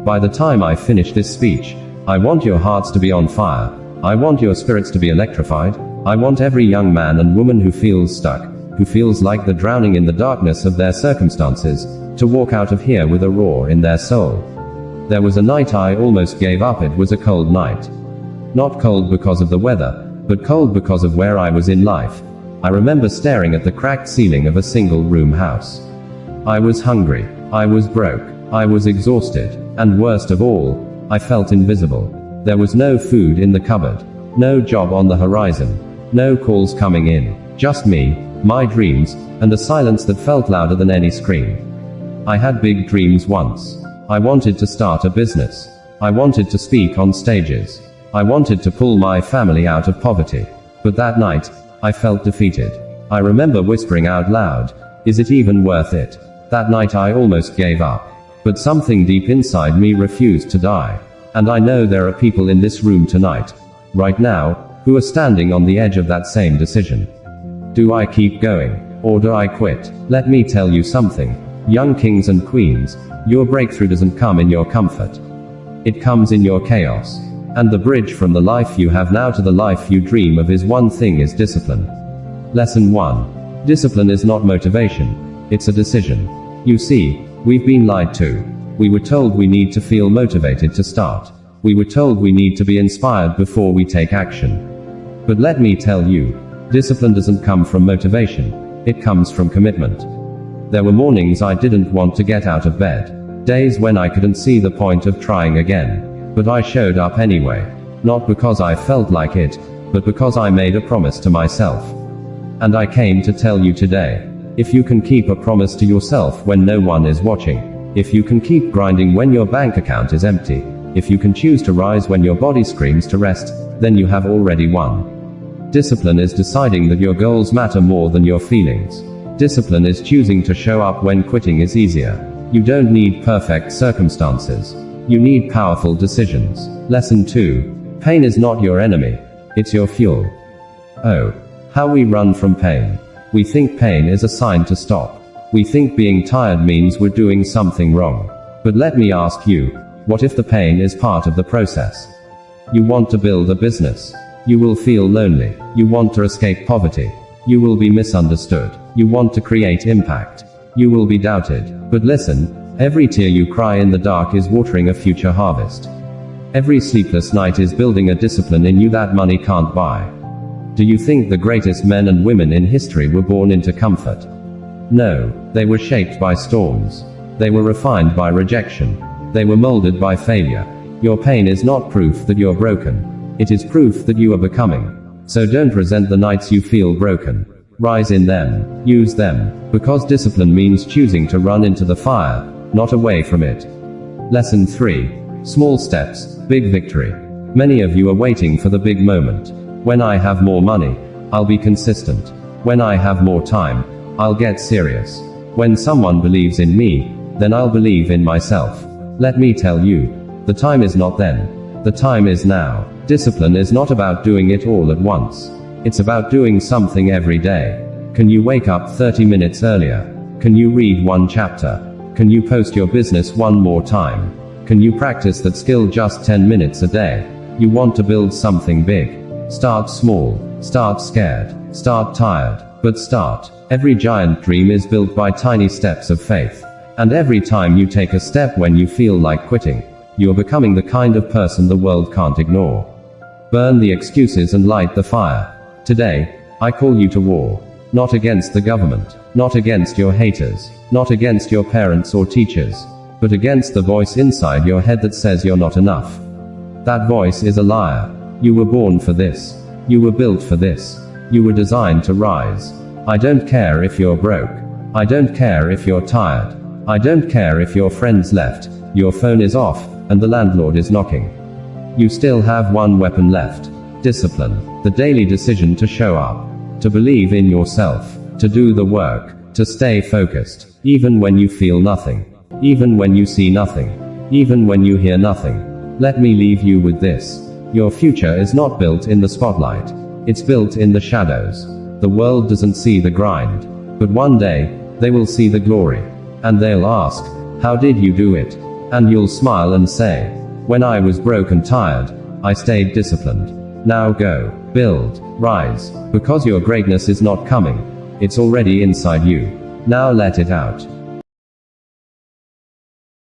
By the time I finish this speech, I want your hearts to be on fire. I want your spirits to be electrified. I want every young man and woman who feels stuck, who feels like they're drowning in the darkness of their circumstances, to walk out of here with a roar in their soul. There was a night I almost gave up. It was a cold night. Not cold because of the weather, but cold because of where I was in life. I remember staring at the cracked ceiling of a single-room house. I was hungry. I was broke. I was exhausted. And worst of all, I felt invisible. There was no food in the cupboard. No job on the horizon. No calls coming in. Just me, my dreams, and a silence that felt louder than any scream. I had big dreams once. I wanted to start a business. I wanted to speak on stages. I wanted to pull my family out of poverty. But that night, I felt defeated. I remember whispering out loud, "Is it even worth it?" That night I almost gave up. But something deep inside me refused to die. And I know there are people in this room tonight, right now, who are standing on the edge of that same decision. Do I keep going? Or do I quit? Let me tell you something. Young kings and queens, your breakthrough doesn't come in your comfort. It comes in your chaos. And the bridge from the life you have now to the life you dream of is one thing: is discipline. Lesson 1. Discipline is not motivation. It's a decision. You see, we've been lied to. We were told we need to feel motivated to start. We were told we need to be inspired before we take action. But let me tell you, discipline doesn't come from motivation. It comes from commitment. There were mornings I didn't want to get out of bed. Days when I couldn't see the point of trying again. But I showed up anyway. Not because I felt like it, but because I made a promise to myself. And I came to tell you today. If you can keep a promise to yourself when no one is watching, if you can keep grinding when your bank account is empty, if you can choose to rise when your body screams to rest, then you have already won. Discipline is deciding that your goals matter more than your feelings. Discipline is choosing to show up when quitting is easier. You don't need perfect circumstances. You need powerful decisions. Lesson 2. Pain is not your enemy. It's your fuel. Oh, how we run from pain. We think pain is a sign to stop. We think being tired means we're doing something wrong. But let me ask you, what if the pain is part of the process? You want to build a business. You will feel lonely. You want to escape poverty. You will be misunderstood. You want to create impact. You will be doubted. But listen, every tear you cry in the dark is watering a future harvest. Every sleepless night is building a discipline in you that money can't buy. Do you think the greatest men and women in history were born into comfort? No, they were shaped by storms. They were refined by rejection. They were molded by failure. Your pain is not proof that you're broken. It is proof that you are becoming. So don't resent the nights you feel broken. Rise in them. Use them. Because discipline means choosing to run into the fire, not away from it. Lesson 3. Small steps, big victory. Many of you are waiting for the big moment. When I have more money, I'll be consistent. When I have more time, I'll get serious. When someone believes in me, then I'll believe in myself. Let me tell you, the time is not then. The time is now. Discipline is not about doing it all at once. It's about doing something every day. Can you wake up 30 minutes earlier? Can you read one chapter? Can you post your business one more time? Can you practice that skill just 10 minutes a day? You want to build something big. Start small. Start scared. Start tired. But start. Every giant dream is built by tiny steps of faith. And every time you take a step when you feel like quitting, you're becoming the kind of person the world can't ignore. Burn the excuses and light the fire. Today, I call you to war. Not against the government. Not against your haters. Not against your parents or teachers. But against the voice inside your head that says you're not enough. That voice is a liar. You were born for this. You were built for this. You were designed to rise. I don't care if you're broke. I don't care if you're tired. I don't care if your friends left, your phone is off, and the landlord is knocking. You still have one weapon left. Discipline. The daily decision to show up. To believe in yourself. To do the work. To stay focused. Even when you feel nothing. Even when you see nothing. Even when you hear nothing. Let me leave you with this. Your future is not built in the spotlight. It's built in the shadows. The world doesn't see the grind. But one day, they will see the glory. And they'll ask, how did you do it? And you'll smile and say, when I was broke and tired, I stayed disciplined. Now go, build, rise, because your greatness is not coming. It's already inside you. Now let it out.